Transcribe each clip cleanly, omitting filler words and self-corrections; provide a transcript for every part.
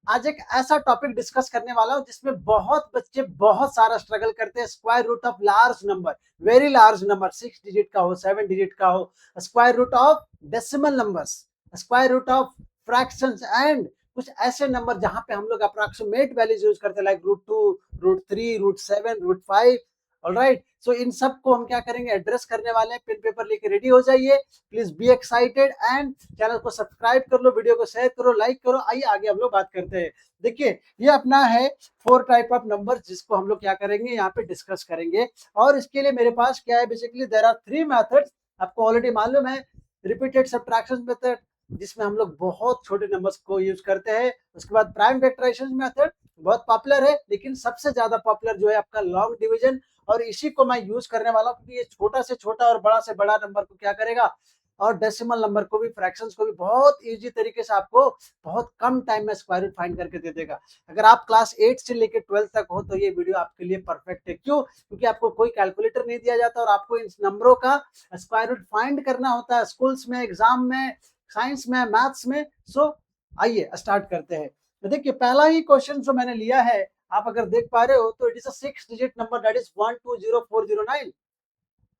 आज एक ऐसा टॉपिक डिस्कस करने वाला हूं जिसमें बहुत बच्चे बहुत सारा स्ट्रगल करते हैं। Square root of large number, very large number, 6 digit का हो, 7 डिजिट का हो, square root of decimal numbers, square root of fractions and कुछ ऐसे नंबर जहां पे हम लोग अप्रोक्सीमेट वैल्यूज यूज करते हैं, लाइक √2, √3, √7, √5। ऑलराइट, सो इन सब को हम क्या करेंगे, एड्रेस करने वाले हैं। पेन पेपर लेके रेडी हो जाइए, please be excited and channel को सब्सक्राइब कर लो, वीडियो को शेयर करो, लाइक करो। आइए आगे हम लोग बात करते हैं। देखिए, ये अपना है 4 टाइप ऑफ नंबर जिसको हम लोग क्या करेंगे, यहाँ पे डिस्कस करेंगे। और इसके लिए मेरे पास क्या है, बेसिकली देयर आर 3 मेथड्स। आपको ऑलरेडी मालूम है, रिपीटेड सब्ट्रैक्शन मेथड जिसमें हम लोग बहुत छोटे नंबर्स को यूज करते हैं। उसके बाद प्राइम फैक्टराइजेशन मेथड बहुत पॉपुलर है, लेकिन सबसे ज्यादा पॉपुलर जो है आपका लॉन्ग डिवीजन। और इसी को मैं यूज करने वाला हूँ क्योंकि ये छोटा से छोटा और बड़ा से बड़ा नंबर को क्या करेगा, और डेसिमल नंबर को भी, फ्रैक्शंस को भी बहुत इजी तरीके से आपको बहुत कम टाइम में स्क्वायर रूट फाइंड करके दे देगा। अगर आप क्लास 8 से लेकर 12 तक हो तो ये वीडियो आपके लिए परफेक्ट है। क्यों? क्योंकि आपको कोई कैलकुलेटर नहीं दिया जाता और आपको इन नंबरों का स्क्वायर रूट फाइंड करना होता है स्कूल्स में, एग्जाम में, साइंस में, मैथ्स में। सो आइए स्टार्ट करते हैं। तो देखिए, पहला ही क्वेश्चन जो मैंने लिया है, आप अगर देख पा रहे हो तो it is a 6 digit number, that is 120409।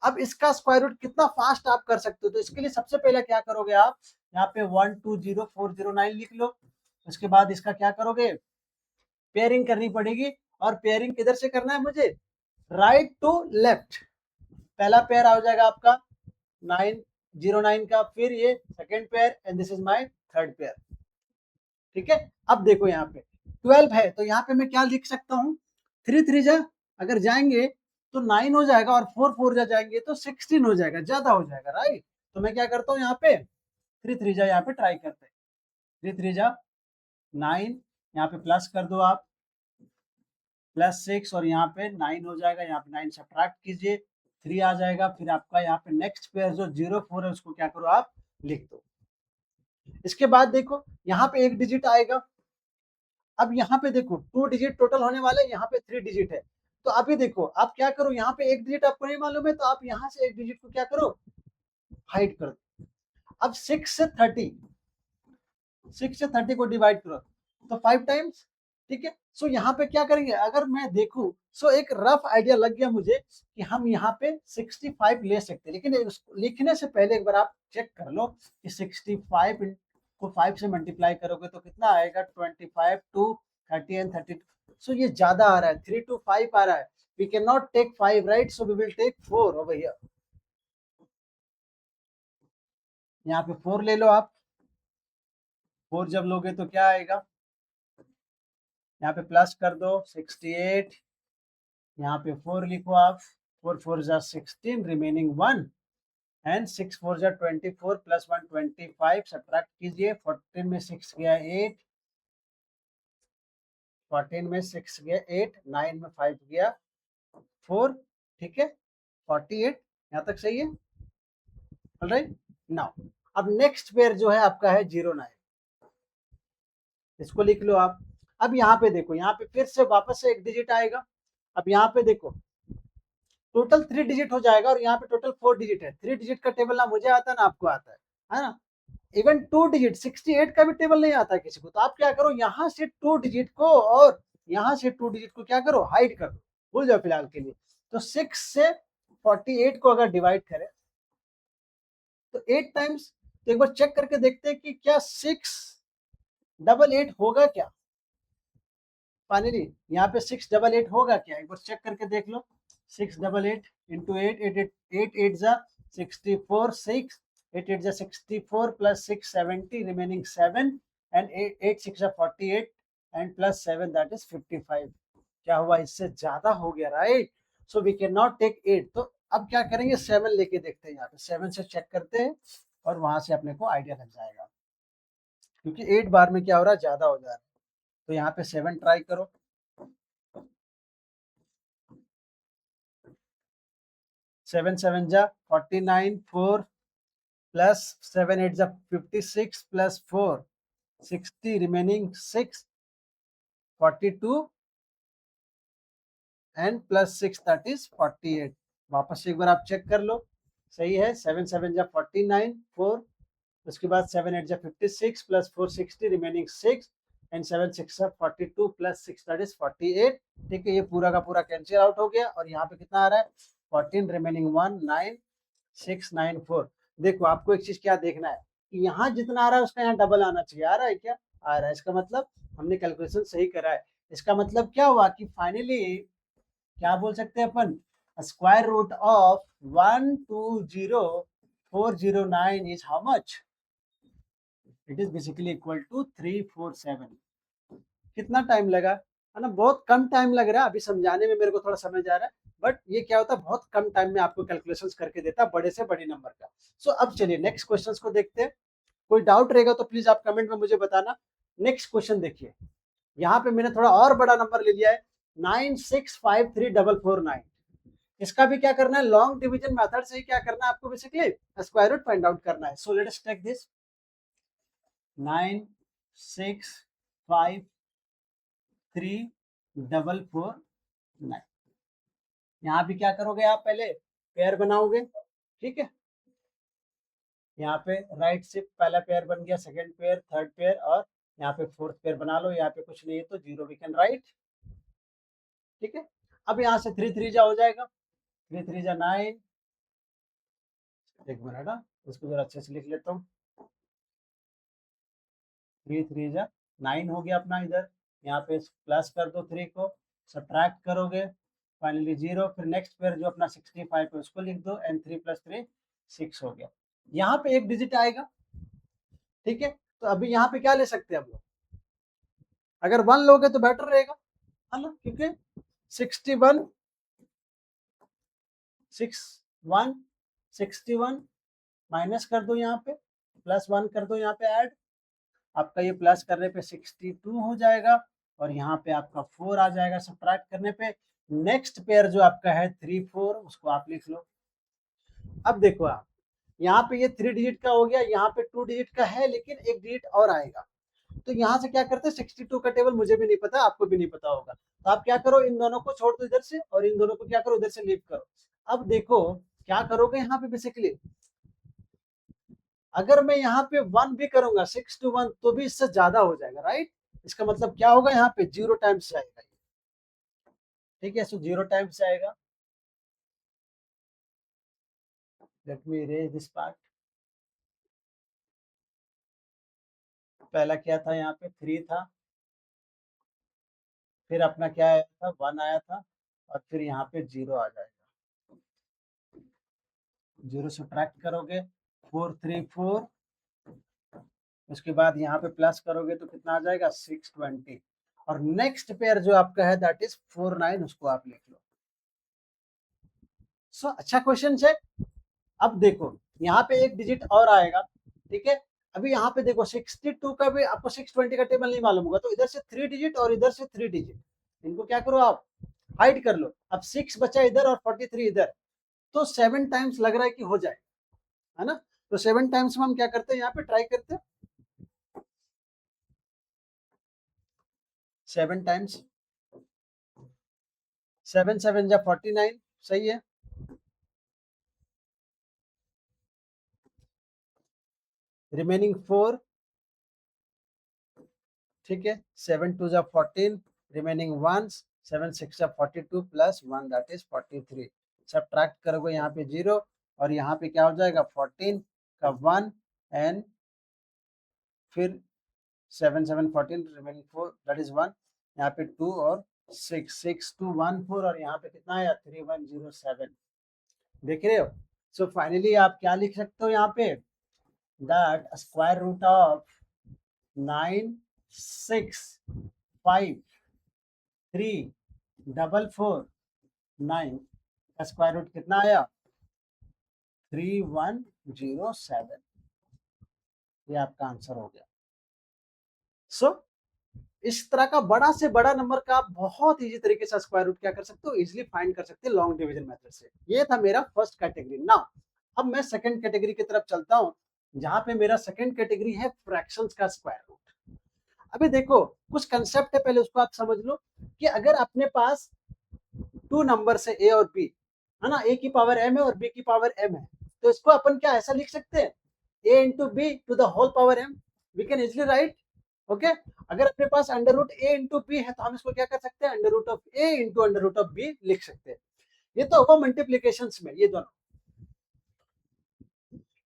अब इसका स्क्वायर रूट कितना फास्ट आप कर सकते हो, तो इसके लिए सबसे पहले क्या करोगे, आप यहाँ पे 120409 लिख लो। उसके बाद इसका क्या करोगे, पेयरिंग करनी पड़ेगी। और पेयरिंग किधर से करना है मुझे, राइट टू लेफ्ट। पहला पेयर आ जाएगा आपका 909 का, फिर ये second pair and this is my third pair. ठीक है, अब देखो यहाँ पे 12 है तो यहाँ पे मैं क्या लिख सकता हूँ, 3 3 जा अगर जाएंगे तो 9 हो जाएगा, और 4 4 जा जाएंगे तो 16 हो जाएगा, ज्यादा हो जाएगा। राइट, तो मैं क्या करता हूँ, यहाँ पे 3 3 जा यहाँ पे ट्राई करते हैं। 3 3 जा 9, यहाँ पे प्लस कर दो आप, +6, और यहाँ पे 9 हो जाएगा। यहाँ पे 9 सब्ट्रैक्ट कीजिए, 3 आ जाएगा। फिर आपका यहाँ पे नेक्स्ट पेयर जो 04 है उसको क्या करो, आप लिख दो। इसके बाद देखो यहाँ पे 1 डिजिट आएगा। अब यहाँ पे देखो 2 डिजिट टोटल होने वाले, यहाँ पे 3 डिजिट है। तो अभी देखो आप क्या करो, यहाँ पे 1 डिजिट आपको नहीं मालूम है तो आप यहाँ से 1 डिजिट को क्या करो, हाइड कर दो। अब 6 से 30 को डिवाइड करो तो 5 टाइम्स। ठीक है, सो यहाँ पे क्या करेंगे, अगर मैं देखूं सो एक रफ आइडिया लग गया मुझे कि हम यहाँ पे 65 ले सकते हैं। लेकिन लिखने से पहले एक बार आप चेक कर लो कि 65 को 5 से मल्टीप्लाई करोगे तो कितना आएगा, 25 टू 30 एंड 32। सो ये ज्यादा आ रहा है, 3 to 5 आ रहा है। We can not take 5, right, so we will take 4 over here. यहाँ पे 4 ले लो आप। 4 जब लोगे तो क्या आएगा, यहाँ पे प्लस कर दो 68, यहाँ पे 4 लिखो आप। 4 4 जा 16, रिमेनिंग 1, एंड 6 4 जा 24, प्लस 1 25, सब्ट्रैक्ट कीजिए। 14 में 6 गया 8, 14 में 6 गया 8, 9 में 5 गया 4। ठीक है, 48 यहाँ तक सही है। ऑलराइट, नाउ अब नेक्स्ट पेयर जो है आपका है 09, इसको लिख लो आप। अब यहाँ पे देखो, यहाँ पे फिर से वापस से 1 डिजिट आएगा। अब यहाँ पे देखो टोटल 3 डिजिट हो जाएगा, और यहाँ पे टोटल 4 डिजिट है। 3 डिजिट का टेबल ना मुझे आता है ना आपको आता है ना। इवन 2 डिजिट 68 का भी टेबल नहीं आता है किसी को। तो आप क्या करो, यहाँ से 2 डिजिट को और यहाँ से 2 डिजिट को क्या करो, हाइड कर दो, भूल जाओ फिलहाल के लिए। तो 6 से 48 को अगर डिवाइड करें तो 8 टाइम्स। तो एक बार चेक करके देखते हैं कि क्या 688 होगा क्या। फाइनली यहाँ पे 688 होगा क्या, एक बार चेक करके देख लो। 688 इंटू 8, 8 8 जा 64, 6 8 8 जा 64, प्लस 6 70, रिमेनिंग 7, एंड 8 6 जा 48, एंड प्लस 7 दैट इज 55। क्या हुआ, इससे ज्यादा हो गया, right. So we can not take 8। तो अब क्या करेंगे, 7 लेके देखते हैं। यहाँ पे 7 से चेक करते हैं और वहां से अपने को आइडिया लग जाएगा, क्योंकि 8 बार में क्या हो रहा है, ज्यादा हो जा रहा है। तो यहाँ पे 7 ट्राई करो। 7 7 जा 49, 4 प्लस 7 8 जा 56, plus 4 60, remaining 6 42, and plus 6 that is 48। वापस एक बार आप चेक कर लो, सही है। 7 7 जा 49, 4, उसके बाद 7 8 जा 56, plus 4 60, remaining 6, and 7 6 42 plus 6 that is 48। ठीक है, ये पूरा का पूरा कैंसिल आउट हो गया और यहाँ पे कितना आ रहा है 14 रिमेनिंग 1 9 6 9 4। देखो आपको एक चीज क्या देखना है कि यहाँ जितना आ रहा है उसका यहाँ डबल आना चाहिए। आ रहा है क्या? आ रहा है। इसका मतलब हमने कैलकुलेशन सही करा है। इसका मतलब क्या हुआ कि फाइनली क्या बोल सकते हैं अपन, square root of 120409 is how much? It is basically equal to 347। कितना टाइम लगा है ना? बहुत कम टाइम लग रहा है। अभी समझाने में मेरे को थोड़ा समझ आ रहा है, बट ये क्या होता है बहुत कम टाइम में आपको कैलकुलेशंस करके देता है बड़े से बड़े नंबर का। सो अब चलिए नेक्स्ट क्वेश्चंस को देखते हैं। कोई डाउट रहेगा तो प्लीज आप कमेंट में मुझे बताना। नेक्स्ट क्वेश्चन देखिए, यहाँ पे मैंने थोड़ा और बड़ा नंबर ले लिया है 9653449। इसका भी क्या करना है, लॉन्ग डिवीजन मेथड से ही क्या करना है आपको, basically square root find out करना है। So let us take this 9653449। यहाँ भी क्या करोगे आप, पहले पेयर बनाओगे। ठीक है, यहाँ पे राइट से पहला पेयर बन गया, सेकंड पेयर, थर्ड पेयर और यहाँ पे फोर्थ पेयर बना लो। यहाँ पे कुछ नहीं है तो जीरो वी कैन राइट। ठीक है, अब यहाँ से 3 3 जा हो जाएगा, 3 3 जा 9। एक मिनट, इसको जरा अच्छे से लिख लेता हूँ। 3 3 जा 9 हो गया अपना। इधर यहाँ पे प्लस कर दो 3 को, सब्ट्रैक्ट करोगे फाइनली 0। फिर नेक्स्ट पेयर जो अपना 65 है उसको लिख दो एंड 3 + 3 6 हो गया। यहाँ पे एक डिजिट आएगा। ठीक है, तो अभी यहाँ पे क्या ले सकते हैं हम लोग, अगर 1 लोगे तो बेटर रहेगा, है ना? क्योंकि 61 61 61 माइनस कर दो यहाँ पे, +1 कर दो यहाँ पे ऐड। आपका ये प्लस करने पे 62 हो जाएगा और यहाँ पे आपका 4 आ जाएगा सब्ट्रैक्ट करने पे। नेक्स्ट पेयर जो आपका है 3 4 उसको आप लिख लो। अब देखो आप, यहाँ पे ये 3 डिजिट का हो गया, यहाँ पे 2 डिजिट का है लेकिन एक डिजिट और आएगा। तो यहाँ से क्या करते हैं, 62 का टेबल मुझे भी नहीं पता, आपको भी नहीं पता होगा। तो आप क्या करो, इन दोनों को छोड़ दो इधर से और इन दोनों को क्या करो इधर से लीव करो। अब देखो क्या करोगे यहाँ पे, बेसिकली अगर मैं यहाँ पे 1 भी करूंगा 6 to 1 तो भी इससे ज्यादा हो जाएगा, राइट? इसका मतलब क्या होगा, यहाँ पे 0 टाइम्स आएगा। ठीक है, सो 0 टाइम्स आएगा। Let me erase this part. पहला क्या था, यहाँ पे 3 था, फिर अपना क्या आया था 1 आया था और फिर यहाँ पे 0 आ जाएगा। 0 सब्ट्रैक्ट करोगे 4 3 4, उसके बाद यहाँ पे प्लस करोगे तो कितना आ जाएगा 620 और नेक्स्ट पेयर जो आपका है दैट इज 4 9, उसको आप लिख लो। सो अच्छा क्वेश्चन है। अब देखो यहाँ पे एक डिजिट और आएगा। ठीक है, अभी यहाँ पे देखो 62 का भी आपको 620 का टेबल नहीं मालूम होगा, तो इधर से 3 डिजिट और इधर से 3 डिजिट, इनको क्या करो आप हाइड कर लो। अब 6 बचा इधर और 43 इधर, तो 7 टाइम्स लग रहा है कि हो जाए, है ना? तो 7 टाइम्स में हम क्या करते हैं, यहाँ पे ट्राई करते हैं 7 टाइम्स। 7 7 जा 49, सही है। रिमेनिंग 4, ठीक है। 7 2 जा 14, रिमेनिंग 1, 7 6 जा 42 प्लस 1 दैट इज 43। सब्ट्रैक्ट करोगे यहाँ पे 0 और यहाँ पे क्या हो जाएगा 14 का 1 एंड फिर 7 7 14, रिमेनिंग 4 दैट इज 1। यहाँ पे 2 और 6 6 2 1 4 और यहाँ पे कितना आया 3107। देख रहे हो? सो फाइनली आप क्या लिख सकते हो यहाँ पे, दैट स्क्वायर रूट ऑफ 9 6 5 3 4 4 9 का स्क्वायर रूट कितना आया 3107। ये आपका आंसर हो गया। सो इस तरह का बड़ा से बड़ा नंबर का आप बहुत इजी तरीके से स्क्वायर रूट क्या कर सकते हो, इजीली फाइंड कर सकते हैं लॉन्ग डिवीजन मेथड से। ये था मेरा फर्स्ट कैटेगरी। नाउ अब मैं सेकंड कैटेगरी की तरफ चलता हूं, जहां पे मेरा सेकंड कैटेगरी है फ्रैक्शंस का स्क्वायर रूट। अभी देखो कुछ कंसेप्ट है, पहले उसको आप समझ लो कि अगर अपने पास 2 नंबर है ए और बी, है ना, ए की पावर m है और b की पावर m है, तो इसको अपन क्या ऐसा लिख सकते हैं a into B to the whole power m। We can easily write okay अगर अपने पास under root A into B है तो हम इसको क्या कर सकते हैं, under root of A into under root of B लिख सकते हैं। ये तो होगा मल्टीप्लीकेशन में ये दोनों।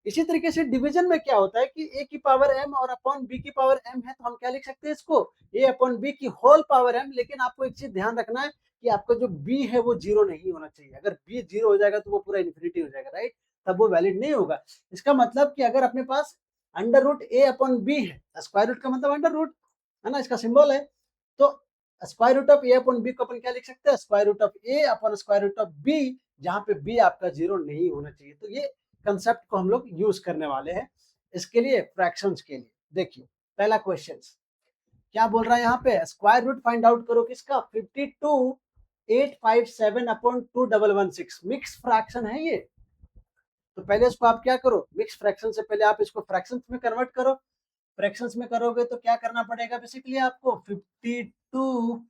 इसी तरीके से डिवीजन में क्या होता है कि ए की पावर एम और अपॉन बी की पावर एम है, तो हम क्या लिख सकते हैं इसको, ए अपॉन बी की होल पावर एम। लेकिन आपको एक चीज ध्यान रखना है कि आपका जो बी है वो जीरो नहीं होना चाहिए। अगर बी जीरो हो जाएगा तो वो पूरा इन्फिनिटी हो जाएगा, राइट, तब वो वैलिड नहीं होगा। इसका मतलब कि अगर अपने पास अंडर रूट ए अपॉन बी है, स्क्वायर रूट का मतलब अंडर रूट है ना, इसका सिंबल है, तो square root of A upon B को अपन क्या लिख सकते हैं, square root of A upon square root of B, जहां पे बी आपका जीरो नहीं होना चाहिए। तो ये कंसेप्ट को हम लोग यूज करने वाले हैं इसके लिए, फ्रैक्शंस के लिए। देखिए पहला क्वेश्चन क्या बोल रहा है यहाँ पे, स्क्वायर रूट फाइंड आउट करो किसका, 52,857 अपॉन 2116। मिक्स फ्रैक्शन है ये, तो पहले इसको आप क्या करो, मिक्स फ्रैक्शन से पहले आप इसको फ्रैक्शंस में कन्वर्ट करो। फ्रैक्शंस में करोगे तो क्या करना पड़ेगा, बेसिकली आपको 52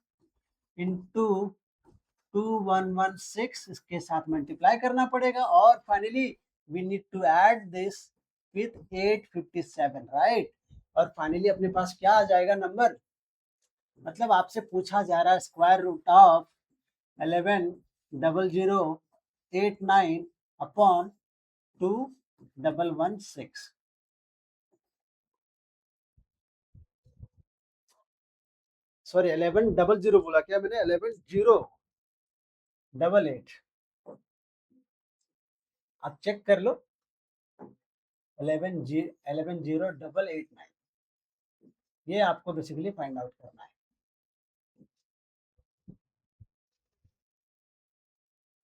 इंटू 2116 इसके साथ मल्टीप्लाई करना पड़ेगा, और finally we need to add this with 857, right. और फाइनली अपने पास क्या आ जाएगा नंबर, मतलब आपसे पूछा जा रहा है square root of 11,00,89 upon 2,116। Sorry 11,00 बोला क्या मैंने, 11,088। आप चेक कर लो, 11,088,9 ये आपको बेसिकली फाइंड आउट करना है।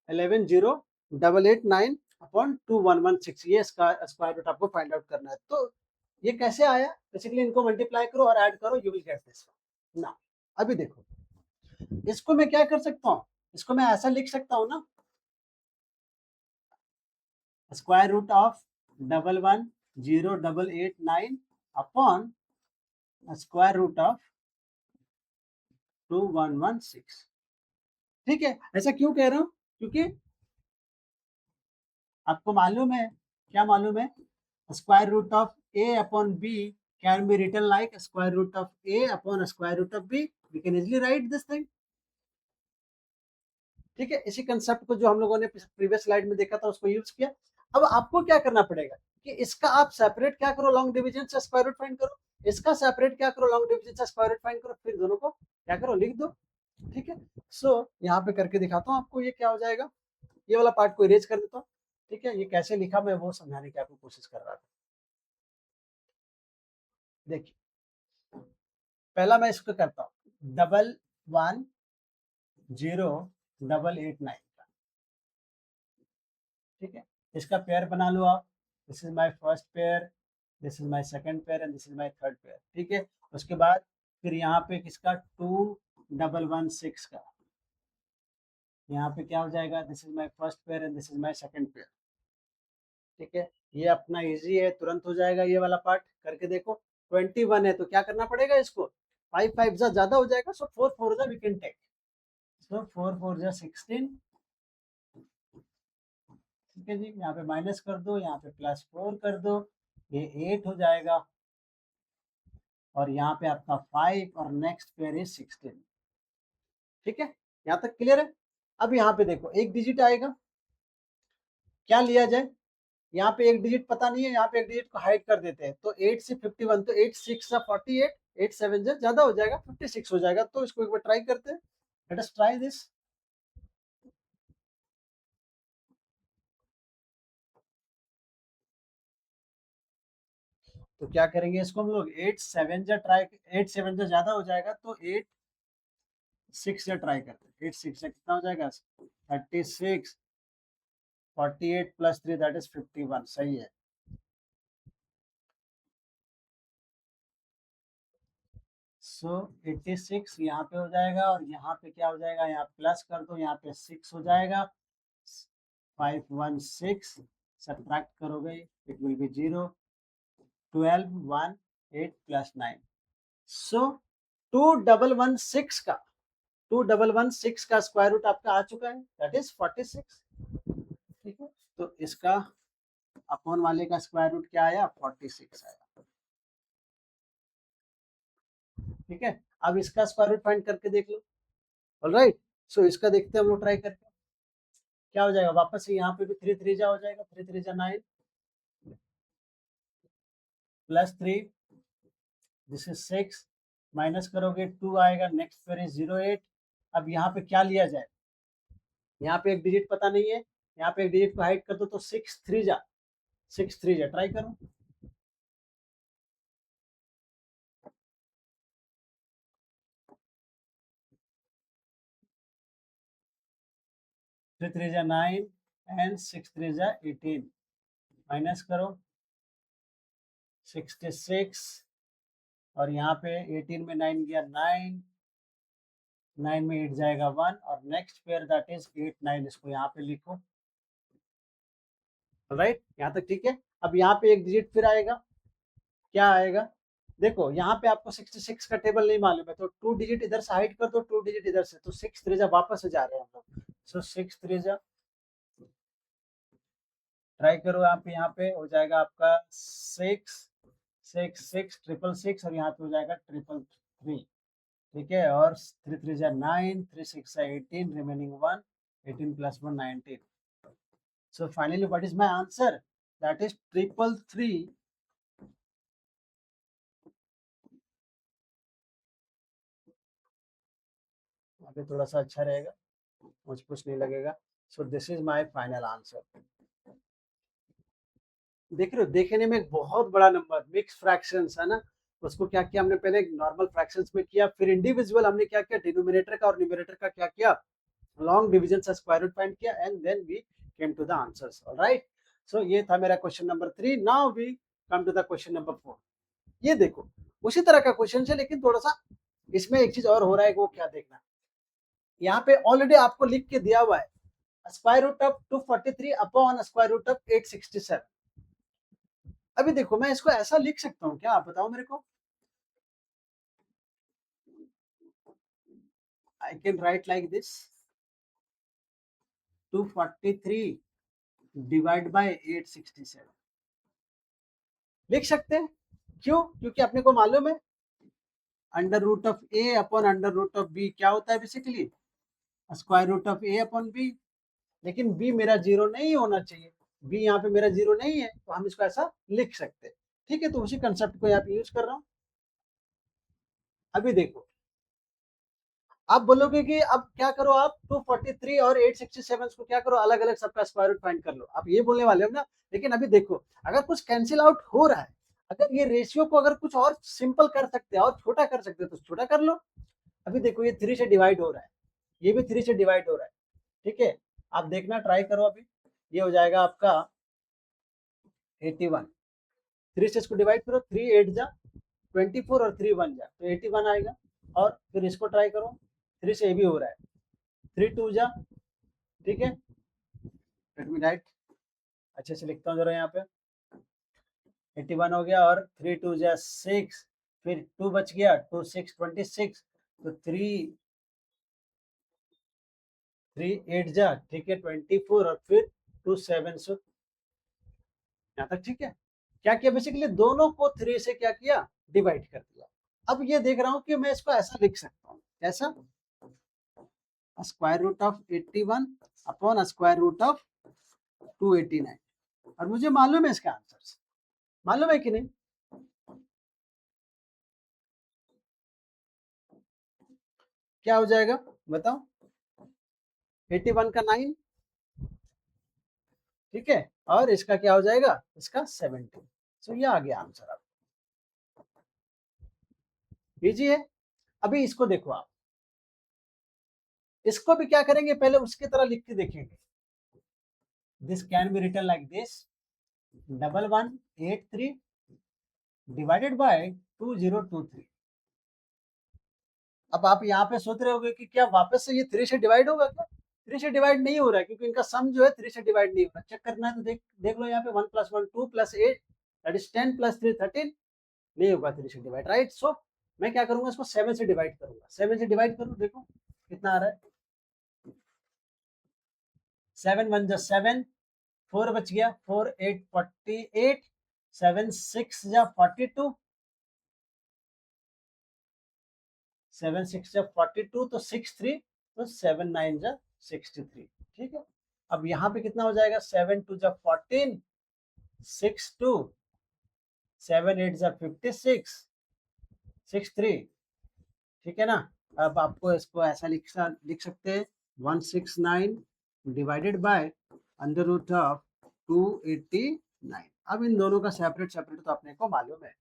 11,088,9 अपॉन 2,116 ये स्क्वायर रूट आपको फाइंड आउट करना है। तो ये कैसे आया, बेसिकली इनको मल्टीप्लाई करो और ऐड करो, यू विल गेट दिस ना। अभी देखो इसको मैं क्या कर सकता हूँ, इसको मैं ऐसा लिख सकता हूँ ना, square root of 11,088,9 upon square root of 2,116। ठीक है, ऐसा क्यों कह रहा हूँ, क्योंकि आपको मालूम है, क्या मालूम है, square root of A upon B can be written like square root of A upon square root of B, we can easily write this thing. ठीक है, इसी कंसेप्ट को जो हम लोगों ने प्रीवियस स्लाइड में देखा था उसको यूज किया। अब आपको क्या करना पड़ेगा कि इसका आप सेपरेट क्या करो, लॉन्ग डिवीजन से स्क्वायर रूट फाइंड करो, इसका सेपरेट क्या करो, लॉन्ग डिवीजन से स्क्वायर रूट फाइंड करो, फिर दोनों को क्या करो, लिख दो। ठीक है, सो यहाँ पे करके दिखाता हूँ आपको ये क्या हो जाएगा। ये वाला पार्ट को इरेज कर देता हूँ। ठीक है, ये कैसे लिखा मैं वो समझाने की आपको कोशिश कर रहा था। देखिए पहला मैं इसको करता हूँ, 11,088,9 का। ठीक है, इसका पेयर बना लो आप, this is my first pair, this is my second pair and this is my third pair. ठीक है, उसके बाद फिर यहाँ पे किसका 2,116 का, यहाँ पे क्या हो जाएगा, this is my first pair and this is my second pair. ठीक है, ये अपना इजी है, तुरंत हो जाएगा ये वाला पार्ट, करके देखो। 21 है तो क्या करना पड़ेगा इसको, 5 5 ज्यादा हो जाएगा, सो 4 4 वी कैन टेक, सो 4 4 16। ठीक है जी, यहाँ पे माइनस कर दो, यहाँ पे +4 कर दो, ये 8 हो जाएगा, और यहाँ पे आपका 5 और नेक्स्ट पेयर इज 16। ठीक है, यहाँ तक क्लियर है। अब यहाँ पे देखो एक डिजिट आएगा, क्या लिया जाए, यहाँ पे एक डिजिट पता नहीं है, यहाँ पे एक डिजिट को हाइड कर देते हैं, तो 8 से 51, तो 8 6 48, 8 7 ज्यादा हो जाएगा, 56 हो जाएगा। तो इसको एक बार ट्राई करते हैं, लेट अस ट्राई दिस। तो क्या करेंगे इसको हम लोग, 8 7 ट्राई, 8 7 ज्यादा हो जाएगा, तो 8 6 से ट्राई करते हैं। 8 6 से कितना हो जाएगा, 36, 48 + 3 दैट इज 51, सही है। सो 86 यहाँ पे हो जाएगा, और यहाँ पे क्या हो जाएगा, यहाँ प्लस कर दो, यहाँ पे 6 हो जाएगा, 516 सब्ट्रैक्ट करोगे इट विल बी 0, 12 1 8 + 9, सो 2116 का 2116 का स्क्वायर रूट आपका आ चुका है, दैट इज 46। ठीक है, तो इसका अपॉन वाले का स्क्वायर रूट क्या आया, 46 आया। ठीक है, अब इसका स्क्वायर रूट फाइंड करके देख लो। ऑलराइट, सो इसका देखते हैं हम लोग ट्राई करके क्या हो जाएगा। वापस से यहाँ पे भी 3 3 जा हो जाएगा, 3 3 जा 9 प्लस 3 दिस इज 6 माइनस करोगे 2 आएगा, नेक्स्ट फिर इज 0 8। अब यहाँ पे क्या लिया जाए, यहाँ पे एक डिजिट पता नहीं है, यहाँ पे एक डिजिट को हाइड कर दो तो 6 3 जा, 6 3 जा, ट्राई करो। 3 3 जा 9 एंड 6 3 जा 18, माइनस करो 66 और यहाँ पे 18 में 9 गया 9, 9 में 8 जाएगा 1 और नेक्स्ट पेयर दैट इज 8 9, इसको यहाँ पे लिखो। राइट, यहाँ तक ठीक है। अब यहाँ पे एक डिजिट फिर आएगा, क्या आएगा देखो, यहाँ पे आपको 66 का टेबल नहीं मालूम है तो 2 डिजिट इधर से हाइड कर दो, 2 डिजिट इधर से, तो 6 3 जा वापस से जा रहे हैं हम लोग। सो 6 3 जा ट्राई करो, यहाँ पे हो जाएगा आपका 6 6 6 ट्रिपल 6 और यहाँ पे हो जाएगा ट्रिपल 3। ठीक है, और 3 3 जा 9, 3 6 जा 18, remaining 1, 18 plus 1 19। So finally, what is my answer? That is 333। अभी थोड़ा सा अच्छा रहेगा, मुझ कुछ नहीं लगेगा। So this is my final answer. देख रहे हो, देखने में एक बहुत बड़ा नंबर, मिक्स फ्रैक्शंस है ना, उसको क्या किया हमने, पहले नॉर्मल फ्रैक्शंस में किया, फिर इंडिविजुअल हमने क्या किया, डिनोमिनेटर का और न्यूमरेटर का क्या किया, लॉन्ग डिवीजन से स्क्वायर रूट फाइंड किया and then we came to the answers. Alright, so ये था मेरा question number 3। Now we come to the question number 4। ये देखो उसी तरह का क्वेश्चन है लेकिन थोड़ा सा इसमें एक चीज और हो रहा है, वो क्या देखना, यहाँ पे ऑलरेडी आपको लिख के दिया हुआ है square root of 243 upon square root of 867। अभी देखो मैं इसको ऐसा लिख सकता हूँ क्या, आप बताओ मेरे को। I can write like this 243 divide by 867, लिख सकते हैं। क्यों, क्योंकि अपने को मालूम है under root of A upon under root of B क्या होता है, basically square root of A upon B. लेकिन बी मेरा जीरो नहीं होना चाहिए, बी यहाँ पे मेरा जीरो नहीं है, तो हम इसको ऐसा लिख सकते हैं। ठीक है, तो उसी कंसेप्ट को यहाँ पे यूज कर रहा हूँ। अभी देखो, आप बोलोगे कि अब क्या करो, आप 243 और 867 को क्या करो, अलग अलग सबका स्क्वायर रूट फाइंड कर लो, आप ये बोलने वाले हो ना। लेकिन अभी देखो, अगर कुछ कैंसिल आउट हो रहा है, अगर ये रेशियो को अगर कुछ और सिंपल कर सकते हैं और छोटा कर सकते हैं तो छोटा कर लो। अभी देखो ये 3 से डिवाइड हो रहा है, ये भी 3 से डिवाइड हो रहा है। ठीक है, आप देखना ट्राई करो। अभी ये हो जाएगा आपका 81, 3 से इसको डिवाइड करो, 3 8 जा 24 और 3 1 जा तो 81 आएगा। और फिर इसको ट्राई करो, 3 से ये भी हो रहा है, 3 2 जा, ठीक है, लेट मी राइट, अच्छे से लिखता हूँ जरा यहाँ पे, 81 हो गया और 3 2 जा 6, फिर 2 बच गया, 2 6 26, तो 3 3 8 जा, ठीक है 24 और फिर 2 7, सो यहाँ तक ठीक है। क्या किया, बेसिकली दोनों को 3 से क्या किया, डिवाइड कर दिया। अब ये देख रहा हूँ कि मैं इसको ऐसा लिख सकता हूँ, कैसा, square root of 81 upon square root of 289, और मुझे मालूम है इसका आंसर, मालूम है कि नहीं। क्या हो जाएगा बताओ, 81 का 9, ठीक है, और इसका क्या हो जाएगा, इसका 17। सो ये आ गया आंसर। आप इजी है। अभी इसको देखो, आप इसको भी क्या करेंगे, पहले उसकी तरह लिख के देखेंगे। This can be written like this 1183 divided by 2023। अब आप यहाँ पे सोच रहे होंगे कि क्या वापस से ये 3 से डिवाइड होगा क्या, 3 से डिवाइड नहीं हो रहा है क्योंकि इनका सम जो है 3 से डिवाइड नहीं हो रहा। चेक करना है तो देख देख लो यहाँ पे 1 + 1 2 + 8 दैट इज 10 + 3 13, नहीं होगा 3 से डिवाइड, राइट। सो मैं क्या करूंगा, इसको 7 से डिवाइड करूंगा, 7 से डिवाइड करूँ, देखो कितना आ रहा है, 7 1 जा 7, 4 बच गया, 4 8 48, 7 6 जा 42, 7 6 जा 42, तो 6 3, तो 7 9 जा 63। ठीक है, अब यहाँ पे कितना हो जाएगा, 7 2 जा 14, 6 2, 7 8 जा 56, 6 3। ठीक है ना, अब आपको इसको ऐसा लिख सकते हैं 169 divided by under root of 289। अब इन दोनों का सेपरेट सेपरेट तो अपने को मालूम है,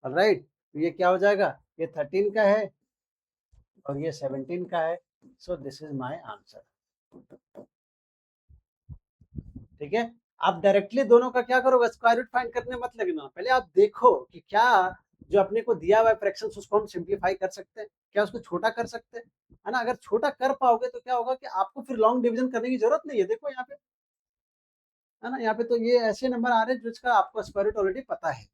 राइट। तो ये क्या हो जाएगा, ये 13 का है और ये 17 का है। So this is my answer. ठीक है, आप डायरेक्टली दोनों का क्या करोगे, स्क्वायर रूट फाइंड करने मत लगना, पहले आप देखो कि क्या जो अपने को दिया हुआ है फ्रैक्शन उसको हम सिंप्लीफाई कर सकते हैं, क्या उसको छोटा कर सकते हैं, है ना। अगर छोटा कर पाओगे तो क्या होगा कि आपको फिर लॉन्ग डिवीजन करने की जरूरत नहीं है। देखो यहाँ पे, है ना, यहाँ पे तो ये ऐसे नंबर आ रहे हैं जिसका आपको स्क्वायर रूट ऑलरेडी पता है।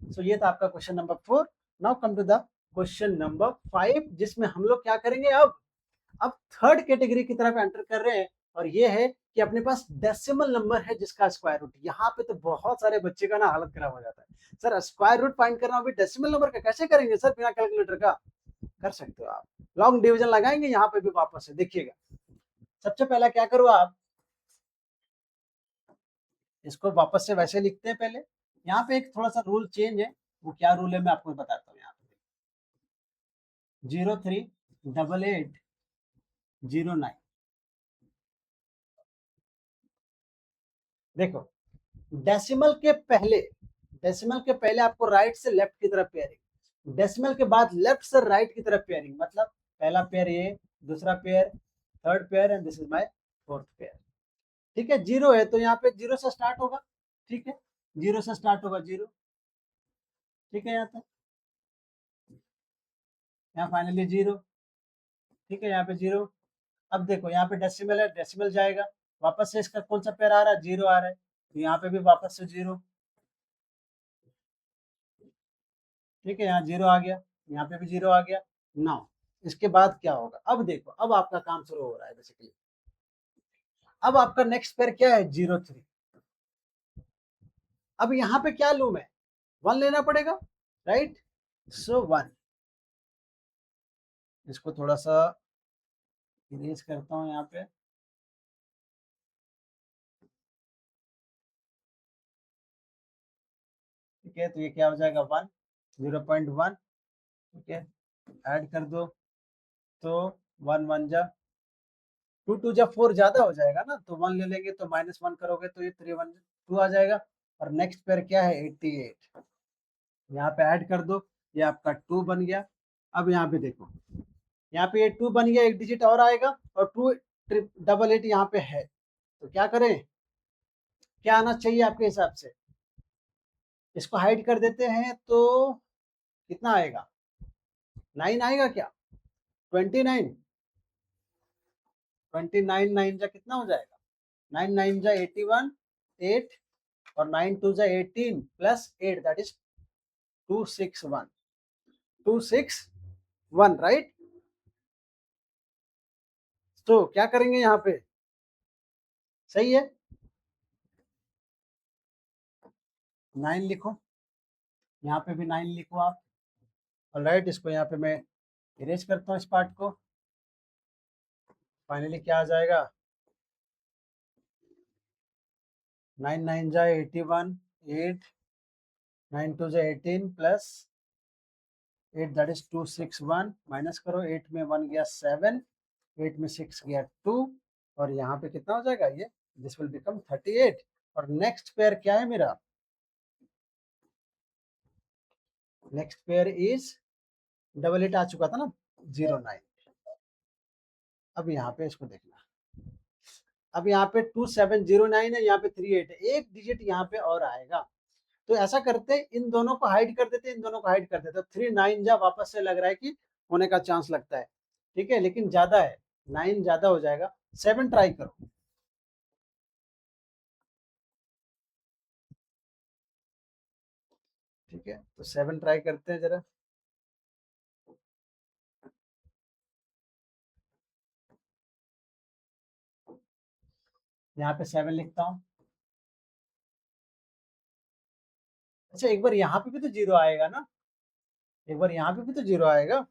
सो ये था आपका question number 4। Now come to the question number 5, जिसमें हम लोग क्या करेंगे, अब थर्ड कैटेगरी की तरफ एंटर कर रहे हैं, और ये है कि अपने पास डेसिमल नंबर है जिसका स्क्वायर रूट। यहाँ पे तो बहुत सारे बच्चे का ना हालत खराब हो जाता है, सर स्क्वायर रूट फाइंड करना भी डेसिमल नंबर का कैसे करेंगे सर बिना कैलकुलेटर का। कर सकते हो आप, लॉन्ग डिवीजन लगाएंगे यहाँ पे भी वापस से। देखिएगा, सबसे पहला क्या करो आप, इसको वापस से वैसे लिखते हैं। पहले यहाँ पे एक थोड़ा सा रूल चेंज है, वो क्या रूल है मैं आपको बताता हूँ। यहाँ पे 038809, देखो डेसिमल के पहले आपको राइट से लेफ्ट की तरफ पेयरिंग, डेसिमल के बाद लेफ्ट से राइट की तरफ पेयरिंग, मतलब पहला पेयर ये, दूसरा pair, third pair, and this is my fourth pair. ठीक है, जीरो है तो यहाँ पे जीरो से स्टार्ट होगा। ठीक है, जीरो से स्टार्ट होगा, जीरो। ठीक है, यहाँ तक, यहाँ फाइनली जीरो। ठीक है, यहाँ पे जीरो। अब देखो यहाँ पे डेसिमल है, डेसिमल जाएगा, वापस से इसका कौन सा पेयर आ रहा है, जीरो आ रहा है, तो यहाँ पे भी वापस से जीरो। ठीक है, यहाँ जीरो आ गया, यहाँ पे भी जीरो आ गया। नाउ इसके बाद क्या होगा, अब देखो, अब आपका काम शुरू हो रहा है बेसिकली। अब आपका नेक्स्ट पेयर क्या है, 03। अब यहाँ पे क्या लूं मैं, वन लेना पड़ेगा, राइट। सो वन, इसको थोड़ा सा इरेज करता हूँ यहाँ पे। ठीक है, तो ये क्या हो जाएगा, 1, 0.1। ठीक है, ऐड कर दो, तो 1 1 जा 2 2 जा 4 ज्यादा हो जाएगा ना, तो 1 ले लेंगे, तो -1 करोगे तो ये 3 1 2 आ जाएगा। और नेक्स्ट पेयर क्या है, 88, यहाँ पे ऐड कर दो, ये आपका 2 बन गया। अब यहाँ पे देखो, यहाँ पे ये 2 बन गया, एक डिजिट और आएगा, और 2 डबल 8 यहाँ पे है, तो क्या करें, क्या आना चाहिए आपके हिसाब से, इसको हाइड कर देते हैं तो कितना आएगा, 9 आएगा क्या, 29, 29 9 जा कितना हो जाएगा, 9 9 जा 81, 8, और 9 2 जा 18 प्लस 8, दैट इज 261, 261, राइट। तो क्या करेंगे यहाँ पे, सही है, 9 लिखो, यहाँ पे भी 9 लिखो आप। ऑलराइट, इसको यहाँ पे मैं इरेज करता हूँ इस पार्ट को। फाइनली क्या आ जाएगा, 9 9 जा 81, 8, 9 2 जा 18 प्लस 8, दैट इज 261, माइनस करो, 8 में 1 गया 7, 8 में 6 गया 2, और यहाँ पे कितना हो जाएगा, ये दिस विल बिकम 38। और नेक्स्ट पेयर क्या है मेरा, नेक्स्ट पेयर इज डबल 8 आ चुका था ना, 09। अब यहाँ पे इसको देखना, अब यहाँ पे 2709 है, यहाँ पे 38 है, एक डिजिट यहाँ पे और आएगा, तो ऐसा करते इन दोनों को हाइड कर देते, इन दोनों को हाइड कर देते, 3 9 जा वापस से लग रहा है कि होने का चांस लगता है। ठीक है, लेकिन ज्यादा है, 9 ज्यादा हो जाएगा, 7 ट्राई करो। ठीक है, तो 7 ट्राई करते हैं जरा। यहाँ पे 7 लिखता हूँ। अच्छा, एक बार यहाँ पे भी तो जीरो आएगा ना, एक बार यहाँ पे भी तो जीरो आएगा,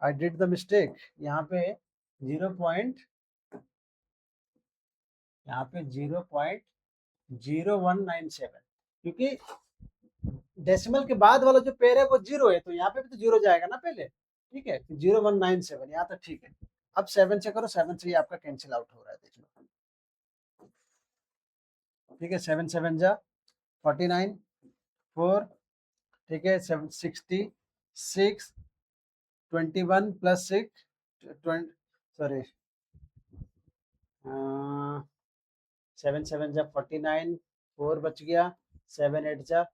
आई डिड द मिस्टेक, यहाँ पे 0.0197, क्योंकि डेसिमल के बाद वाला जो पेयर है वो 0 है, तो यहाँ पे भी तो 0 जाएगा ना पहले। ठीक है, 0197 यहाँ तक ठीक है। अब 7 से करो, 7 से ये आपका कैंसिल आउट हो रहा है, देख लो। ठीक है, 7 7 जा 49, 4, ठीक है, 766, 21 प्लस 6, 20, सॉरी, 7 7 जा 49, 4 बच गया, 7 8 जा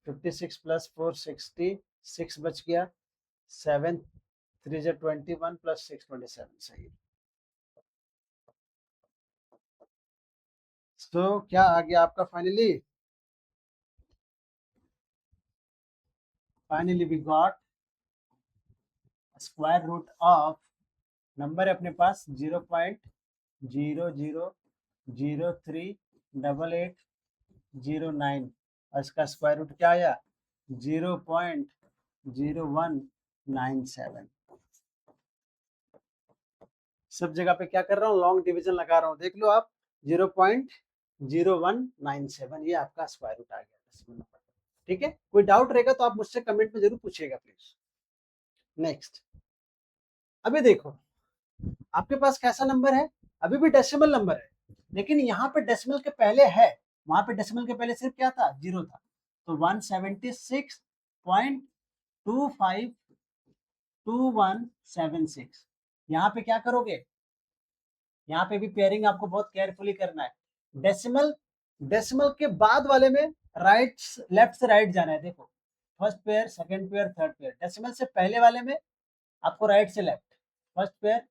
56 प्लस 4 60, 6 बच गया, 7 3 जा 21 प्लस 6 27, सही। तो क्या आ गया आपका finally? Finally we got square root of, number है अपने पास 0.00038809, और इसका स्क्वायर रूट क्या आया? 0.0197। सब जगह पे क्या कर रहा हूँ, लॉन्ग डिवीजन लगा रहा हूँ, देख लो आप। 0.0197 ये आपका स्क्वायर रूट आ गया। ठीक है, कोई डाउट रहेगा तो आप मुझसे कमेंट में जरूर पूछिएगा प्लीज। नेक्स्ट, अभी देखो आपके पास कैसा नंबर है, अभी भी डेसिमल नंबर है, लेकिन यहाँ पे डेसिमल के पहले है, वहां पे डेसिमल के पहले सिर्फ क्या था, 0 था। तो 176.252176, यहाँ पे क्या करोगे, यहाँ पे भी पेयरिंग आपको बहुत केयरफुली करना है। डेसिमल डेसिमल के बाद वाले में राइट लेफ्ट से राइट जाना है। देखो, first pair, second pair, third pair, decimal से पहले वाले में आपको राइट से लेफ्ट, फर्स्ट पेयर,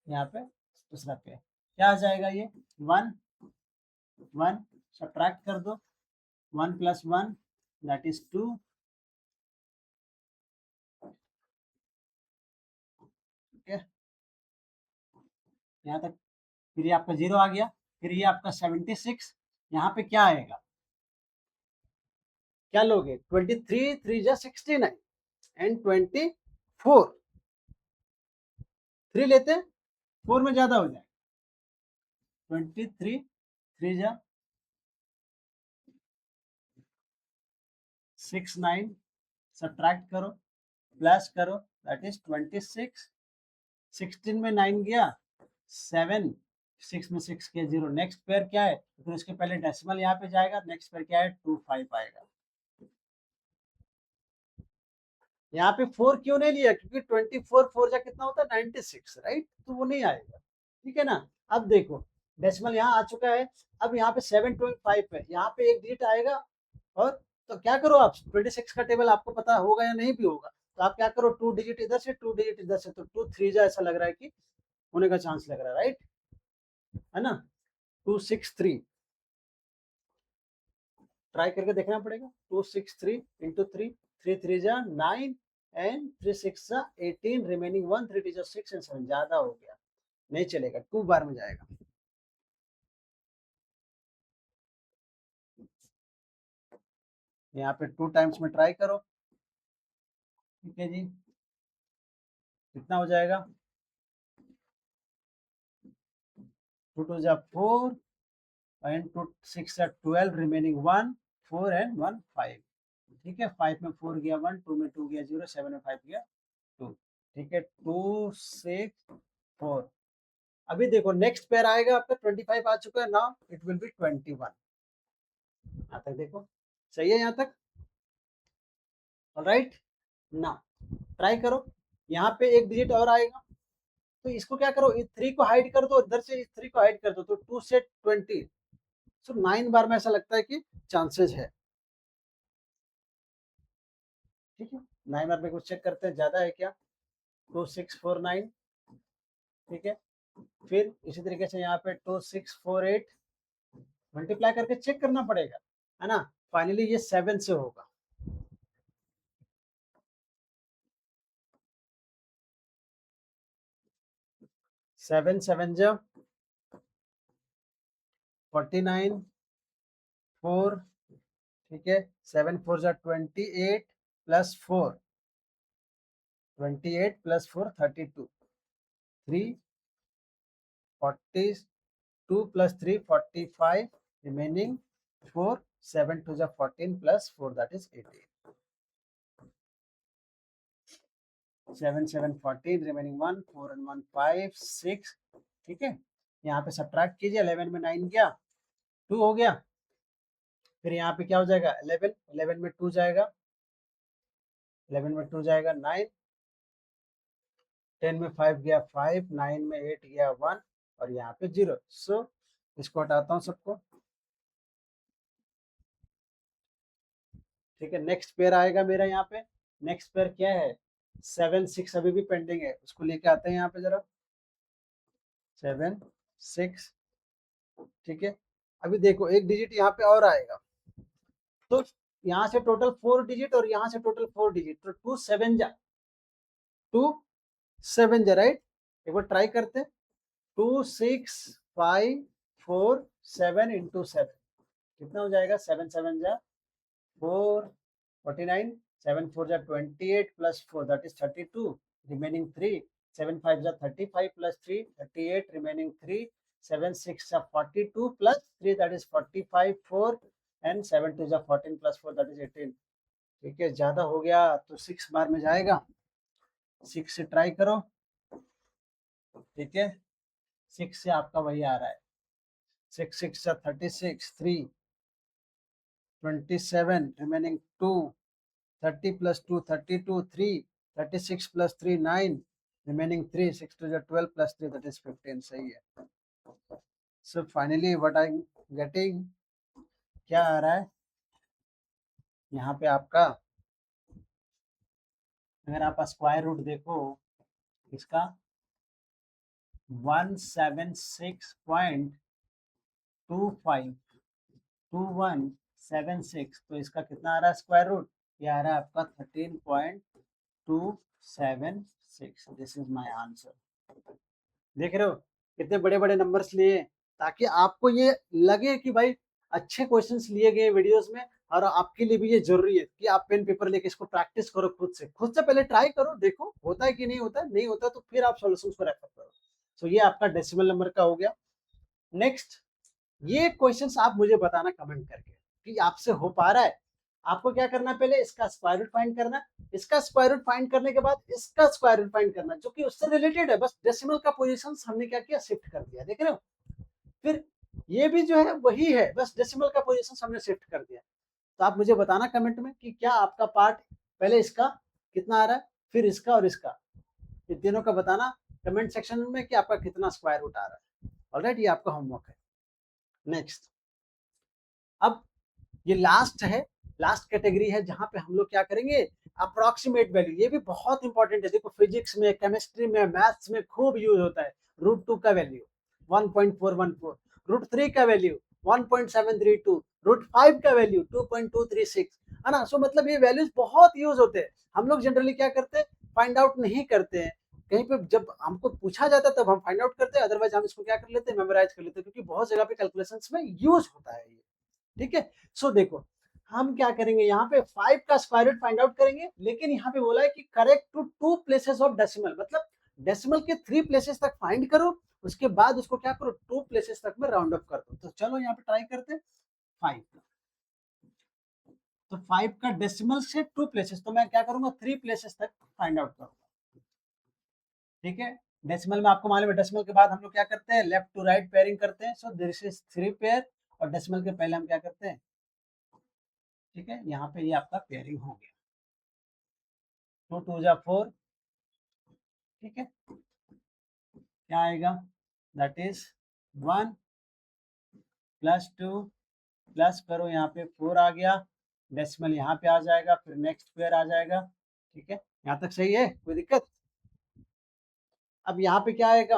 यहाँ पे दूसरा पेयर, क्या आ जाएगा ये 1 1, सब्ट्रैक्ट कर दो, 1 प्लस 1 दैट इज 2, ठीक है, यहाँ तक। फिर ये आपका 0 आ गया, फिर ये आपका 76, यहाँ पे क्या आएगा, क्या लोगे, 23 3 जा 69 एंड 24, 3 लेते हैं, 4 में ज्यादा हो जाए, 23 3 जा 69, सब्ट्रैक्ट करो, प्लस करो, दैट इज 26, 16 में 9 गया, 7, 6 में 6 के 0, नेक्स्ट पेयर क्या है, फिर उसके पहले डेसिमल यहाँ पे जाएगा, नेक्स्ट पेयर क्या है 25 आएगा। यहाँ पे 4 क्यों नहीं लिया, क्योंकि 24 4 जा कितना होता है 96, राइट, तो वो नहीं आएगा। ठीक है ना। अब देखो डेसिमल यहाँ आ चुका है, अब यहाँ पे 7.5 है, यहाँ पे एक डिजिट आएगा, और तो क्या करो आप, 26 का टेबल आपको पता होगा या नहीं भी होगा, तो आप क्या करो, 2 डिजिट इधर से 2 डिजिट इधर से, तो 2 3 जा ऐसा लग रहा है कि होने का चांस लग रहा है, राइट, है ना, 263, ट्राई करके देखना पड़ेगा, 263 इंटू 3, 3 3 जा 9 एंड 3 6 जा 18, रिमेनिंग 1, 3 2 जा 6 एंड 7, ज्यादा हो गया, नहीं चलेगा, 2 बार में जाएगा। यहाँ पे 2 टाइम्स में ट्राई करो, ठीक है जी, कितना हो जाएगा, 2 2 जा 4 एंड 2 6 जा 12, रिमेनिंग 1 4 एंड 1 5, ठीक है, 5 में 4 गया 1, 2 में 2 गया 0, 7 में 5 गया 2, ठीक है, 2 6 4। अभी देखो नेक्स्ट पेयर आएगा आपका, 25 आ चुका है, नाउ इट विल बी 21, यहाँ तक देखो, सही है यहाँ तक, ऑलराइट ना, ट्राई करो, यहाँ पे एक डिजिट और आएगा, तो इसको क्या करो, 3 को हाइड कर दो, इधर से 3 को हाइड कर दो, तो 2 से 20, सो 9 बार में ऐसा लगता है कि चांसेस है, ठीक है, 9 बार में कुछ चेक करते हैं ज्यादा है क्या, 2649, ठीक है, फिर इसी तरीके से यहाँ पे 2648, मल्टीप्लाई करके चेक करना पड़ेगा, है ना, फाइनली ये 7 से होगा, 7 7 जा 49, 4, ठीक है, 7 4 जा 28 plus 4, 28 plus 4 32, 3 42 plus 3 45, remaining 4, 7 to the 14 plus 4 that is 18. 7 7 14, remaining 1, 4 and 1 5 6. ठीक है, यहाँ पे सब्ट्रैक्ट कीजिए, 11 में 9 गया, 2 हो गया, फिर यहाँ पे क्या हो जाएगा 11, 11 में 2 जाएगा, 11 में 2 जाएगा 9, 10 में 5 गया 5, 9 में 8 गया 1 और यहाँ पे 0. सो इसको हटाता हूँ सबको. ठीक है, नेक्स्ट पेयर आएगा मेरा यहाँ पे. नेक्स्ट पेयर क्या है, 7 6 अभी भी पेंडिंग है, उसको लेके आते हैं यहाँ पे जरा. 7 6. ठीक है, अभी देखो एक डिजिट यहाँ पे और आएगा, तो यहाँ से टोटल 4 डिजिट और यहाँ से टोटल 4 डिजिट, तो 2 7 जा, 2 7 जा, राइट. एक बार ट्राई करते हैं. 2 6 5 4 7 इंटू 7 कितना हो जाएगा, 7 7 जा 4 49, 7 4 जा 28 प्लस 4 दैट इज 32, रिमेनिंग 3, 7 5 जा 35 प्लस 3 38, रिमेनिंग 3, 7 6 जा 42 प्लस 3 दैट इज 45, 4 एंड 7 2 जा 14 प्लस 4 दैट इज 18. ठीक है, ज्यादा हो गया तो 6 बार में जाएगा, 6 से ट्राई करो. ठीक है, 6 से आपका वही आ रहा है, 6 6 जा 36, 3 27, remaining 2, 30 plus 2 32, 3 36 plus 3 9, remaining 3, 6 to the 12 plus 3 that is 15. सही है. So finally what I'm getting, क्या आ रहा है यहाँ पे आपका, अगर आप स्क्वायर रूट देखो इसका 176.252176, तो इसका कितना आ रहा है स्क्वायर रूट, ये आ रहा है आपका 13.276. This is my answer. देख रहे हो कितने बड़े बड़े नंबर्स लिए, ताकि आपको ये लगे कि भाई अच्छे क्वेश्चंस लिए गए वीडियोस में, और आपके लिए भी ये जरूरी है कि आप पेन पेपर लेके इसको प्रैक्टिस करो, खुद से पहले ट्राई करो, देखो होता है कि नहीं होता है, नहीं होता तो फिर आप सॉल्यूशंस को रेफर करो. सो ये आपका डेसिमल नंबर का हो गया. नेक्स्ट, ये क्वेश्चंस आप मुझे बताना कमेंट करके कि आपसे हो पा रहा है. आपको क्या करना है, पहले इसका स्क्वायर रूट फाइंड करना, इसका स्क्वायर रूट फाइंड करने के बाद इसका स्क्वायर रूट फाइंड करना, जो कि उससे रिलेटेड है, बस डेसिमल का पोजीशन हमने क्या किया, शिफ्ट कर दिया. देख रहे हो, फिर ये भी जो है वही है, बस डेसिमल का पोजीशन हमने शिफ्ट कर दिया. तो आप मुझे बताना कमेंट में कि क्या आपका पार्ट पहले इसका कितना आ रहा है, फिर इसका और इसका, इन तीनों का बताना कमेंट सेक्शन में कि आपका कितना स्क्वायर रूट आ रहा है. ऑलराइट, ये आपका होमवर्क है. नेक्स्ट, अब ये लास्ट है, लास्ट कैटेगरी है जहां पे हम लोग क्या करेंगे, अप्रोक्सीमेट वैल्यू. ये भी बहुत इंपॉर्टेंट है, देखो फिजिक्स में, केमिस्ट्री में, मैथ्स में खूब यूज होता है. रूट 2 का वैल्यू 1.414, रूट 3 का वैल्यू 1.732, रूट 5 का वैल्यू 2.236, है ना. सो मतलब ये वैल्यूज बहुत यूज होते हैं. हम लोग जनरली क्या करते हैं, फाइंड आउट नहीं करते हैं, कहीं पे जब हमको पूछा जाता है तब हम फाइंड आउट करते हैं, अदरवाइज हम इसको क्या कर लेते हैं, मेमोराइज कर लेते हैं, क्योंकि बहुत जगह पे कैलकुलेशंस में यूज होता है ये. ठीक है, सो देखो हम क्या करेंगे, यहाँ पे 5 का स्क्वायर रूट फाइंड आउट करेंगे, लेकिन यहाँ पे बोला है कि correct to 2 places of decimal, मतलब डेसिमल के 3 प्लेसेस तक फाइंड करो, उसके बाद उसको क्या करो, 2 प्लेसेस तक में राउंड अप कर दो. तो चलो यहाँ पे ट्राई करते हैं 5. तो 5 का डेसिमल से 2 प्लेसेस, तो मैं क्या करूंगा, 3 प्लेसेस तक फाइंड आउट करूंगा. ठीक है, डेसिमल में आपको मालूम है, डेसिमल के बाद हम लोग क्या करते हैं, लेफ्ट टू राइट पेयरिंग करते हैं. सो दिस इज 3 पेयर, और डेसिमल के पहले हम क्या करते हैं, ठीक है, यहाँ पे ये आपका पेयरिंग हो गया. 2 2 जा 4. ठीक है, क्या आएगा, दैट इज 1 प्लस 2 प्लस करो, यहाँ पे 4 आ गया, डेसिमल यहाँ पे आ जाएगा, फिर नेक्स्ट पेयर आ जाएगा. ठीक है, यहाँ तक सही है, कोई दिक्कत. अब यहाँ पे क्या आएगा,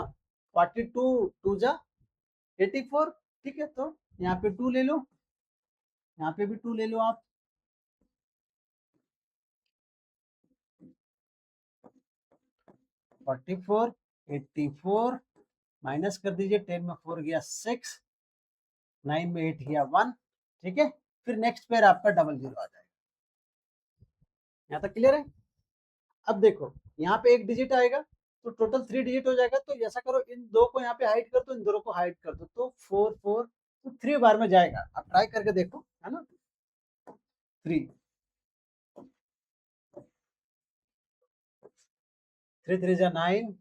42 2 जा 84. ठीक है, तो यहाँ पे 2 ले लो, यहाँ पे भी 2 ले लो आप. 44 84 माइनस कर दीजिए, 10 में 4 गया 6, 9 में 8 गया 1. ठीक है, फिर नेक्स्ट पेयर आपका 00 आ जाएगा. यहाँ तक क्लियर है. अब देखो यहाँ पे एक डिजिट आएगा तो टोटल 3 डिजिट हो जाएगा। तो ऐसा करो, इन दो को यहाँ पे हाइड कर दो, इन दोनों को हाइड कर दो, तो 4 4 तो 3 बार में जाएगा। आप ट्राई करके देखो, है ना। 3 3 3 जा 9,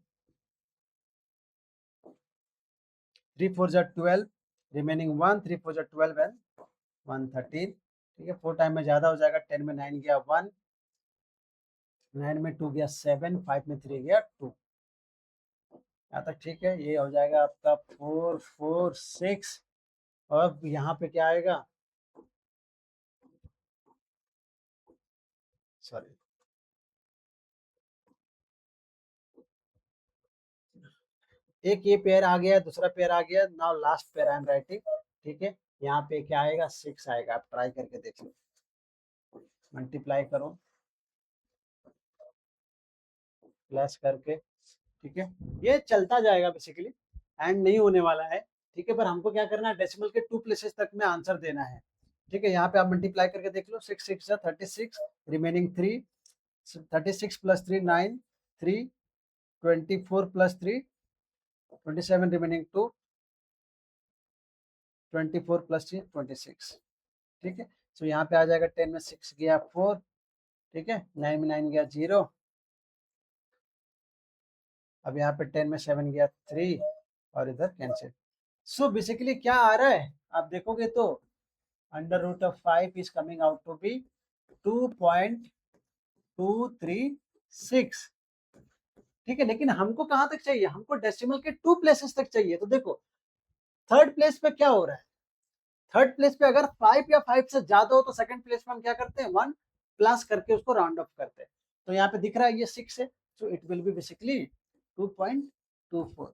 3 4 जा 12, रिमेनिंग 1, 3 4 जा 12 एंड 1 13। ठीक है, 4 टाइम में ज्यादा हो जाएगा। 10 में 9 गया 1, 9 में 2 गया 7, 5 में 3 गया 2। यहाँ तक ठीक है। ये हो जाएगा आपका 4 4 6। और यहाँ पे क्या आएगा, सॉरी, एक ये पेयर आ गया, दूसरा पेयर आ गया। Now last pair I am writing. ठीक है, यहाँ पे क्या आएगा, 6 आएगा। आप ट्राई करके देख लो, मल्टीप्लाई करो प्लस करके। ठीक है, ये चलता जाएगा बेसिकली, एंड नहीं होने वाला है। ठीक है, पर हमको क्या करना है, डेसिमल के 2 प्लेसेस तक में आंसर देना है। ठीक है, यहाँ पे आप मल्टीप्लाई करके देख लो। 6 6 जा 36, remaining 3, 36 plus 3 9, 3 24 plus 3 27, remaining 2, 24 plus 3 26। ठीक है, तो यहाँ पे आ जाएगा 10 में 6 गया 4। ठीक है, 9 में 9 गया 0। अब यहाँ पे 10 में 7 गया 3, और इधर कैंसिल। सो बेसिकली क्या आ रहा है, आप देखोगे तो under root of 5 is coming out to be 2.236। ठीक है, लेकिन हमको कहां तक चाहिए, हमको डेसिमल के 2 प्लेसेस तक चाहिए। तो देखो थर्ड प्लेस पे क्या हो रहा है, थर्ड प्लेस पे अगर 5 या 5 से ज्यादा हो तो सेकंड प्लेस में हम क्या करते हैं, 1 प्लस करके उसको राउंड ऑफ करते हैं। तो यहाँ पे दिख रहा है ये 6 है, so it will be basically 2.24।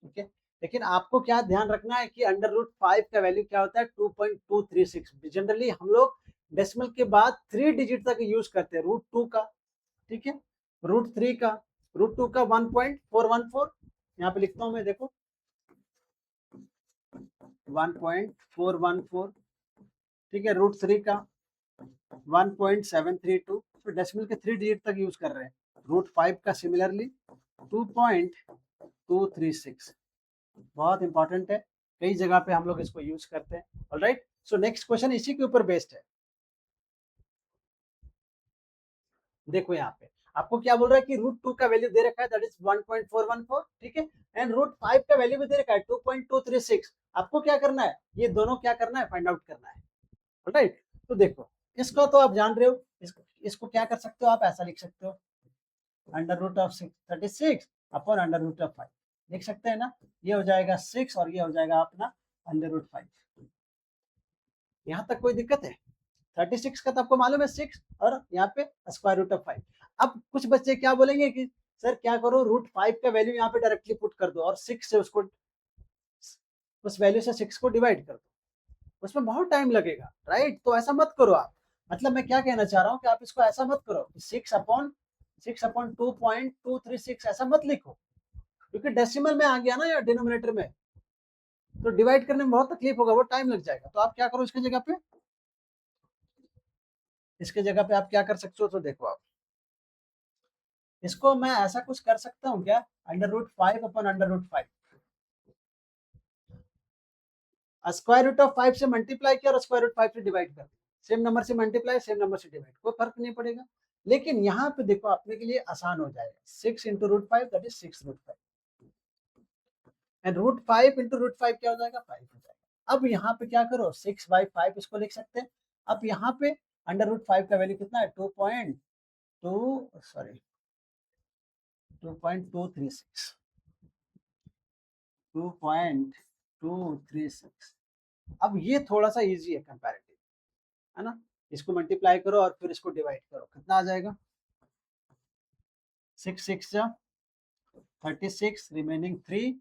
ठीक है, लेकिन आपको क्या ध्यान रखना है कि अंडर रूट 5 का वैल्यू क्या होता है, 2.236। जनरली हम लोग डेसिमल के बाद 3 डिजिट तक यूज करते हैं, रूट 2 का, ठीक है, रूट 3 का, रूट 2 का 1.414। यहाँ पे लिखता हूं मैं, देखो 1.414। ठीक है, रूट 3 का 1.732। तो डेसिमल के 3 डिजिट तक यूज कर रहे हैं। रूट 5 का सिमिलरली 2.236। बहुत इंपॉर्टेंट है, कई जगह पे हम लोग इसको यूज करते हैं। ऑलराइट, सो नेक्स्ट क्वेश्चन इसी के ऊपर बेस्ड है। देखो यहाँ पे आपको क्या बोल रहा है कि रूट 2 का वैल्यू दे रखा है, दैट इज 1.414। ठीक है, एंड रूट 5 का वैल्यू भी दे रखा है 2.236। आपको क्या करना है, ये दोनों क्या करना है, फाइंड आउट करना है। राइट, तो देखो इसको तो आप जान रहे हो, इसको क्या कर सकते हो, आप ऐसा लिख सकते हो, under root of 36 upon under root of 5 लिख सकते हैं ना। ये हो जाएगा 6 और ये हो जाएगा अपना अंडर रूट 5। यहाँ तक कोई दिक्कत है, 36 का तो आपको मालूम है 6, और यहाँ पे स्क्वायर रूट ऑफ 5। अब कुछ बच्चे क्या बोलेंगे कि सर क्या करो, रूट 5 का वैल्यू यहाँ पे डायरेक्टली पुट कर दो और 6 से उसको, उस वैल्यू से 6 को डिवाइड कर दो, उसमें बहुत टाइम लगेगा। राइट, तो ऐसा मत करो आप। मतलब मैं क्या कहना चाह रहा हूँ कि आप इसको ऐसा मत करो, 6 अपॉन 2.236 ऐसा मत लिखो, क्योंकि डेसिमल में आ गया ना या डिनोमिनेटर में, तो डिवाइड करने में बहुत तकलीफ होगा, वो टाइम लग जाएगा। तो आप क्या करो, इसकी जगह पे, आप क्या कर सकते हो, तो देखो आप इसको, मैं ऐसा कुछ कर सकता हूँ क्या, under root 5 upon under root 5, square root of 5 से मल्टीप्लाई किया और स्क्वायर रूट 5 से डिवाइड कर, सेम नंबर से मल्टीप्लाई, सेम नंबर से डिवाइड, कोई फर्क नहीं पड़ेगा। लेकिन यहाँ पे देखो अपने के लिए आसान हो जाएगा, 6 into root 5 that is 6 root 5, and root 5 into root 5 क्या हो जाएगा, 5 हो जाएगा। अब यहाँ पे क्या करो, 6/5 इसको लिख सकते हैं। अब यहाँ पे अंडर रूट 5 का वैल्यू कितना है, 2.236, 2.236। अब ये थोड़ा सा इजी है कंपैरेटिव, है ना। इसको मल्टीप्लाई करो और फिर इसको डिवाइड करो, कितना आ जाएगा, 6 6 जा 36, रिमेनिंग 3।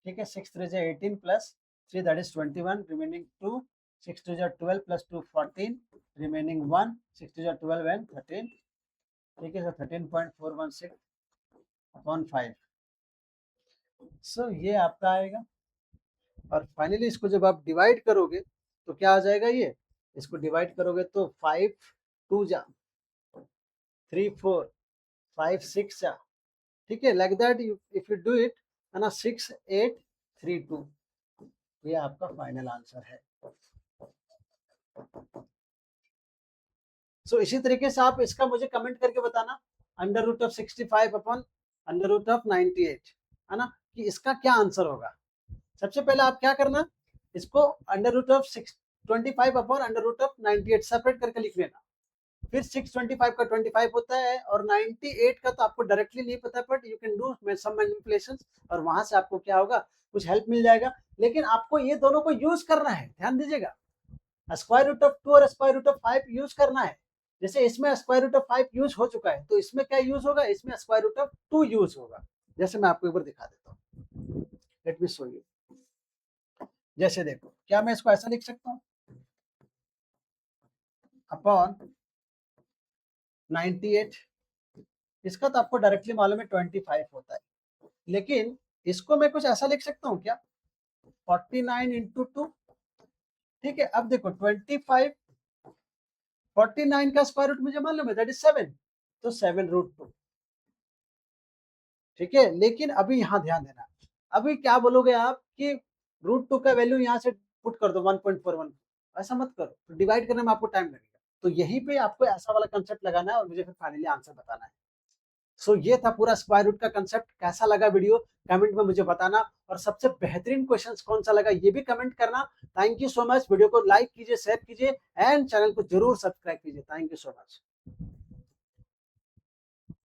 ठीक है, 6 3 जा 18 प्लस 3 दैट इज 21, रिमेनिंग 2, 6 2 जा 12 प्लस 2 14, रिमेनिंग 1, 6 2 जा 12 एंड 13। ठीक है, सो 13.416 अपॉन 5। सो ये आपका आएगा, और फाइनली इसको जब आप डिवाइड करोगे तो क्या आ जाएगा, ये इसको डिवाइड करोगे तो 5 2 जा 3 4 5 6 ठीक है, like that if you do it है ना, 6 8 3 2, ये आपका फाइनल आंसर है। सो इसी तरीके से आप इसका मुझे कमेंट करके बताना, under root of 65 upon under root of 98 है ना, कि इसका क्या आंसर होगा। सबसे पहले आप क्या करना, इसको under root of 625 upon under root of 98 separate करके लिख लेना। फिर 625 का 25 होता है और 98 का तो आपको डायरेक्टली नहीं पता, but you can do some manipulations और वहां से आपको क्या होगा, कुछ हेल्प मिल जाएगा। लेकिन आपको ये दोनों को यूज करना है, ध्यान दीजिएगा, स्क्वायर रूट ऑफ 2 और स्क्वायर रूट ऑफ 5 यूज करना है। जैसे इसमें स्क्वायर रूट ऑफ 5 यूज हो चुका है, तो इसमें क्या यूज होगा, इसमें स्क्वायर रूट ऑफ 2 यूज होगा। जैसे मैं आपको एक बार दिखा देता हूँ, लेट मी शो यू। जैसे देखो, क्या मैं इसको ऐसा लिख सकता हूँ, अपॉन 98, इसका तो आपको डायरेक्टली मालूम है 25 होता है, लेकिन इसको मैं कुछ ऐसा लिख सकता हूँ क्या, 49 इंटू 2, ठीक है। अब देखो 25 49 का स्क्वायर रूट मुझे मालूम है, दैट इज 7, तो 7 रूट 2, ठीक है। लेकिन अभी यहाँ ध्यान देना, अभी क्या बोलोगे आप कि रूट 2 का वैल्यू यहाँ से पुट कर दो 1.41, ऐसा मत करो, तो डिवाइड करने में आपको टाइम लगेगा। तो यहीं पे आपको ऐसा वाला कंसेप्ट लगाना है और मुझे फिर फाइनली आंसर बताना है। सो ये था पूरा स्क्वायर रूट का कंसेप्ट। कैसा लगा वीडियो कमेंट में मुझे बताना, और सबसे बेहतरीन क्वेश्चन कौन सा लगा ये भी कमेंट करना। Thank you so much. Video को लाइक कीजिए, शेयर कीजिए एंड चैनल को जरूर सब्सक्राइब कीजिए। Thank you so much.